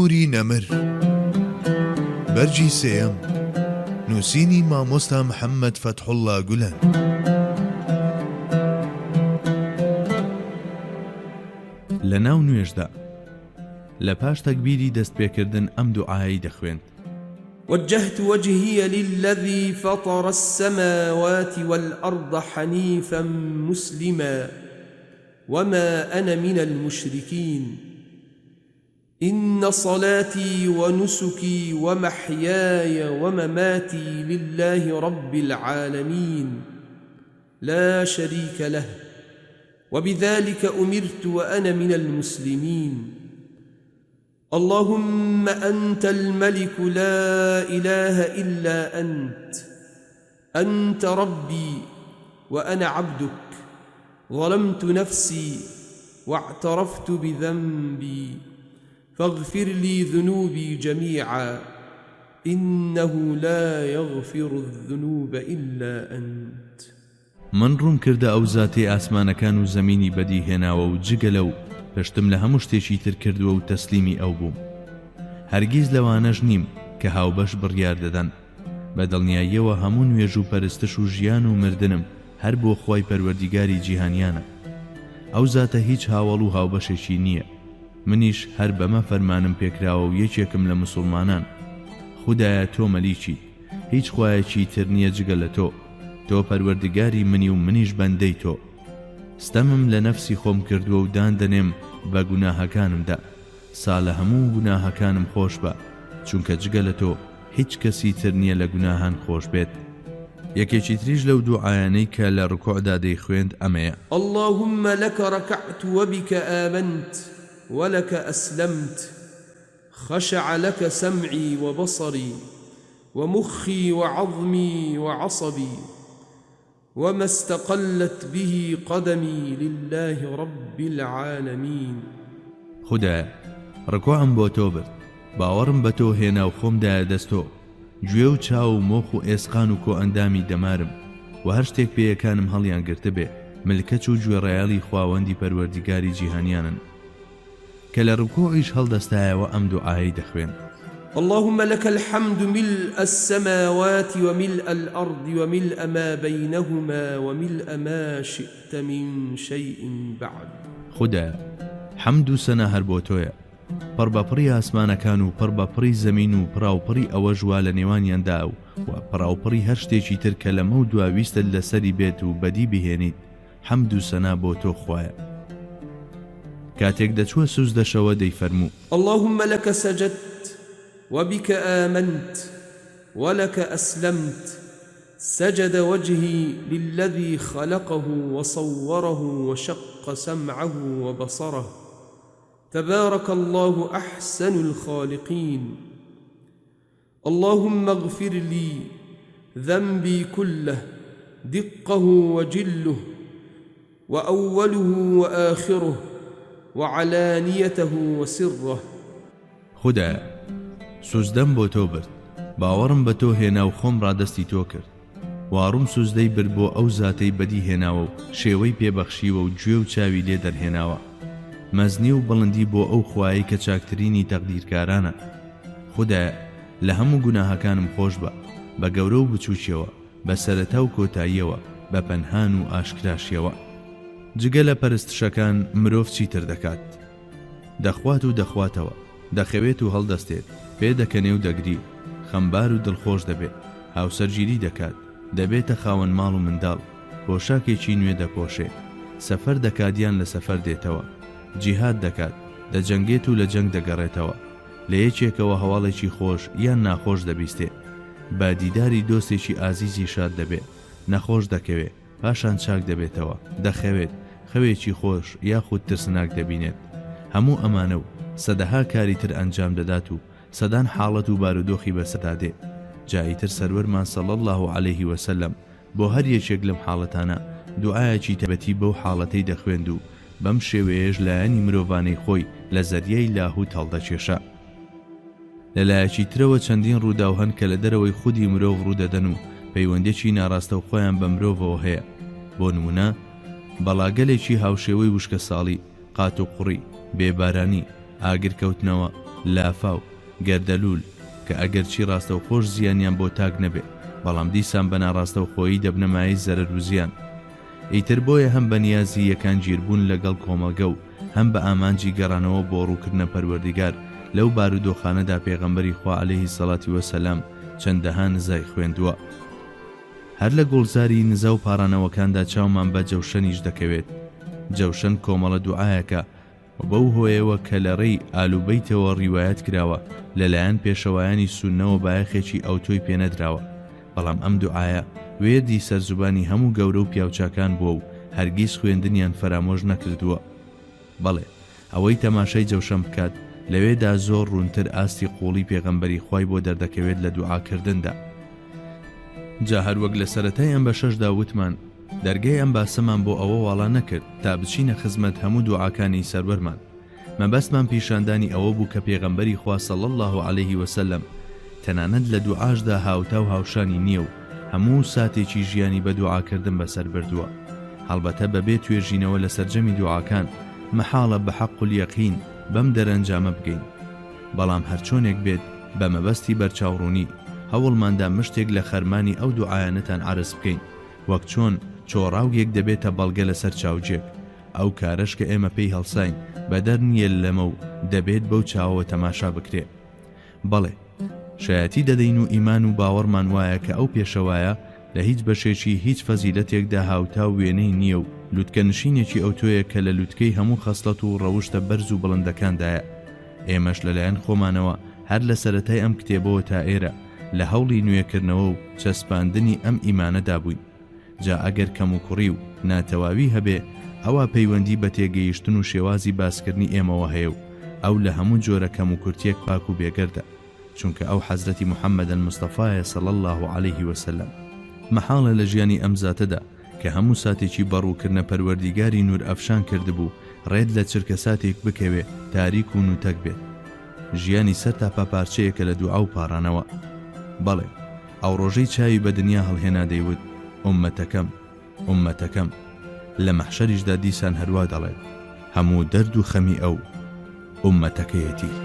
نوری نەمر بەرجی سێیەم نووسینی مامۆستا محەممەد فەتحوڵڵا گولەن. لە ناو نوێژدا لە پاش تەکبیری دەستپێکردن ئەم دوعایی دەخوێند: وجهت وجهي للذي فطر السماوات والأرض حنيفا مسلما وما أنا من المشركين إن صلاتي ونسكي ومحياي ومماتي لله رب العالمين لا شريك له وبذلك أمرت وأنا من المسلمين اللهم أنت الملك لا إله إلا أنت ربي وأنا عبدك ظلمت نفسي واعترفت بذنبي فاغفر لي ذنوبي جميعا إنه لا يغفر الذنوب إلا أنت. من ڕوون کردە ئەو زاتەی ئاسمانەکان و زەمینی بەدی هێناوە و جگە لەو پشتم لە هەموو شتێکی تر کردووە و تەسلیمی ئەو بووم. هەرگیز لەوانەش نیم کە هاوبەش بڕیار دەدەن. بە دڵنیاییەوە هەموو نوێژ و پەرستش و ژیان و مردنم هەر بۆ خوای پەروەردیگاری جیهانیانە. ئەو زاتە هیچ هاوڵ و هاوبەشێکی نییە. منیش هەر بەمە فەرمانم پێکراوە و یەکێکم لە مسڵمانان. خودایە تۆ مەلیکی، هیچ خوایەکی تر نییە جگە لە تۆ. تۆ پەروەردگاری منی و منیش بەندەی تۆ. ستەمم لە نەفسی خۆم کردووە و دان دەنێم بە گوناهەکانمدا. سا لە هەموو گوناهەکانم خۆش بە، چونکە جگە لە تۆ هیچ کەسی تر نییە لە گوناهان خۆش بێت. یەکێکی تریش لەو دوعایانەی کە لە ڕکوعدا دەیخوێند ئەمەیە: اللهم لك ركعت وبك آمنت ولك أسلمت خشع لك سمعي وبصري ومخي وعظمي وعصبي وما استقلت به قدمي لله رب العالمين. خدایە ڕکوعم بۆ تۆ برد، باوەڕم بە تۆ هێنا و خۆمدایە دەستۆ، گوێ و چاو و مۆخ و ئێسقان و کۆ ئەندامی دەمارم و هەر شتێک پێیەکانم هەڵیان گرتە بێ ملکەت و گوێڕایاڵی خواوەندی پەروەردیگاری جیهانیانن. کە لە ڕکوعیش هەڵدەستایەوە ئەم دوعایی دەخوێن: اللهم لك الحمد ملء السماوات وملء الأرض وملء ما بينهما وملء ما شئت من شيء بعد. خدایە حەمد و سەنا هەر بۆ تۆیە، پڕ بە پڕی ئاسمانەکان و پڕ بە پڕی زەمین و پڕاوپڕی ئەوە ژوا لە نێوانیاندا و پڕاوپڕی هەر شتێکی تر کە لەمە و دواویستت لەسەری بێت و بەدی بهێنیت. حەمد و سەنا بۆ تۆ خوایە. کاتێک دەچووە سوز دەشەوە دەیفەرموو: اللهم لك سجدت وبك آمنت ولك أسلمت سجد وجهي للذي خلقه وصوره وشق سمعه وبصره تبارك الله أحسن الخالقين اللهم اغفر لي ذنبي كله دقه وجله وأوله وآخره وعلانيته وسره. خدایە سوزدەم بۆ تۆ برد، باوەڕم بە تۆ هێنا و خۆم ڕادەستی تۆ کرد. واڕوم سوزدەی برد بۆ ئەو زاتەی بەدی هێناوە و شێوەی پێبەخشیوە و گوێ و چاوی لێ دەرهێناوە. مەزنی و بڵندی بۆ ئەو خوایی کە چاکترینی تەقدیرکارانە. خدایە لە هەموو گوناهەکانم خۆش بە، بە گەورە و بچووکیەوە، بە سەرەتا و کۆتاییەوە، بە پەنهان و ئاشکراشیەوە. جگە لە پەرستشەکان مرۆڤ چیتر دەکات؟ دەخوات و دەخواتەوە، دەخەوێت و هەڵدەستێت، پێ دەکەنێ و دەگری، خەمبار و دڵخۆش دەبێت، هاوسەرگیری دەکات، دەبێتە خاوەن ماڵ و منداڵ، پۆشاکێکی نوێ دەپۆشێ، سەفەر دەکاتیان لە سەفەر دێتەوە، جیهاد دەکات، دەجەنگێت و لە جەنگ دەگەڕێتەوە، لە یەکێکەوە هەواڵێکی خۆش یان ناخۆش دەبیستێت، با دیداری دۆستێکی ئازیزی شاد دەبێت، نەخۆش دەکەوێت، پاشان چاک دەبێتەوە، دەخەوێت، خەوێکی خۆش یاخود ترسناک دەبینێت. هەموو ئەمانە و سەدەها کاری تر ئەنجام دەدات و سەدان حاڵەت و بارودۆخی بەسەدادێ. جاییتر سەروەرمان صلی الله علیه وسلم بۆ هەر یەکێک لەم حاڵەتانە دوعایەکی تەبەتی بەو حاڵەتەی دەخوێند و بەم شێوەیەش لایەنی مرۆڤانەی خۆی لە زەریای لاهوت هەڵدەکێشا. لەلایەکی ترەوە چەندین ڕوودا و هەن کە لە دەرەوەی خودی مرۆڤ ڕوودەدەن و پەیوەندێکی ناڕاستە و خۆیان بە مرۆڤەوە هەیە. بۆ نمونە بەڵاگەلێکی هاوشێوەی وشکە ساڵی، قات و قوڕی، بێبارانی، ئاگرکەوتنەوە، لافاو گەردەلوول کە ئەگەرچی ڕاستەوخۆش زیانیان بۆ تاک نەبێ بەڵام دیسان بە ناڕاستەوخۆیی دەبنەمایی زەرەر و زیان. ئیتر بۆیە هەم بە نیازی یەکان گیربوون لەگەڵ کۆمەلگە و هەم بە ئامانجی گەڕانەوە بۆ ڕووکردنە پەروەردیگار لەو بارودۆخانەدا پێغەمبەری خوا عەلەیهی سەڵاتی وەسەلام چەندەها نزای خوێندووە. هەر لە گوڵزاری نزا و پارانەوەکاندا چاومان بە جەوشەنیش دەکەوێت. جەوشەن کۆمەڵە دوعایەکە بەو هۆیەوە کە لە ڕێی ئالوبەیتەوە ڕیوایەت کراوە لەلایەن پێشەوایانی سوننەوە بایەخێکی ئەوتۆی پێنەدراوە، بەڵام ئەم دوعایە وێردی سەرزوبانی هەموو گەورە و پیاوچاکان بووە و هەرگیز خوێندنیان فەرامۆژ نەکردووە. بەڵێ ئەوەی تەماشای جەوشەم بکات لەوێدا زۆر ڕوونتر ئاستی قوڵی پێغەمبەری خوای بۆ دەردەکەوێت لە دوعاکردندا. جا هەروەک لە سەرەتای ئەم بەشەشدا وتمان دەرگای ئەم باسەمان بۆ ئەوە واڵا نەکرد تا بچینە خزمەت هەموو دوعاکانی سەروەرمان. مەبەستمان پیشاندانی ئەوە بوو کە پێغەمبەری خوا صلی الله علیه وسلم تەنانەت لە دوعاشدا هاوتا و هاوشانی نییە و هەموو ساتێکی ژیانی بە دوعاکردن بەسەر بردووە. هەڵبەتە بەبێ توێژینەوە لە سەرجەمی دوعاکان مەحاڵە بە حەق و یەقین بەم دەرەنجامە بگەین. بەڵام هەرچۆنێک بێت بە مەبەستی بەرچاوڕوونی هەوڵماندا مشتێک لە خەرمانی ئەو دوعایانەتان عرض بکەین، وەک چۆن چۆڕاویەک دەبێتە بەڵگە لەسەر چاوجێک. ئەو کارەش کە ئێمە پێی هەڵساین بەدەر نییە لەمە و دەبێت بەو چاوەوە تەماشا بکرێ. بەڵێ شایەتی دەدەین و ئیمان و باوەڕمان وایە کە ئەو پێشەوایە لە هیچ بەشێکی هیچ فەزیلەتێکدا هاوتا و وێنەی نییە و لوتکە نشینێکی ئەوتۆیە کە لە لوتکەی هەموو خەسڵەت و ڕەوشتە بەرز و بڵندەکاندایە. ئێمەش لەلایەن خۆمانەوە هەر لە سەرەتای ئەم کتێبەوە تا ئێرە لە هەوڵی نوێکردنەوە و چەسپاندنی ئەم ئیمانەدا بووین. جا ئەگەر کەم و کوڕی و ناتەواوی هەبێ ئەوە پەیوەندی بە تێگەیشتن و شێوازی باسکردنی ئێمەوە هەیە و ئەو لە هەموو جۆرە کەم و کورتێک پاک و بێگەردە، چونکە ئەو حەزرەتی محەممەدەن مستەفایە صلی الله علیه وسلم. مەحاڵە لە ژیانی ئەم زاتەدا کە هەموو ساتێکی بەڕووکردنە پەروەردیگاری نور ئەفشان کردبوو ڕێت لە چرکە ساتێک بکەوێ تاریک و نوتەک بێت. ژیانی سەر تا پاپارچەیەکە لە دوعا و پارانەوە. بەڵێ ئەو ڕۆژەی چاوی بە دنیا هەڵهێنا دەیوت ئومەتەکەم ئومەتەکەم، لە مەحشەریشدا دیسان هەروە دەڵێت هەموو دەرد و خەمی ئەو ئومەتەکەیەتی.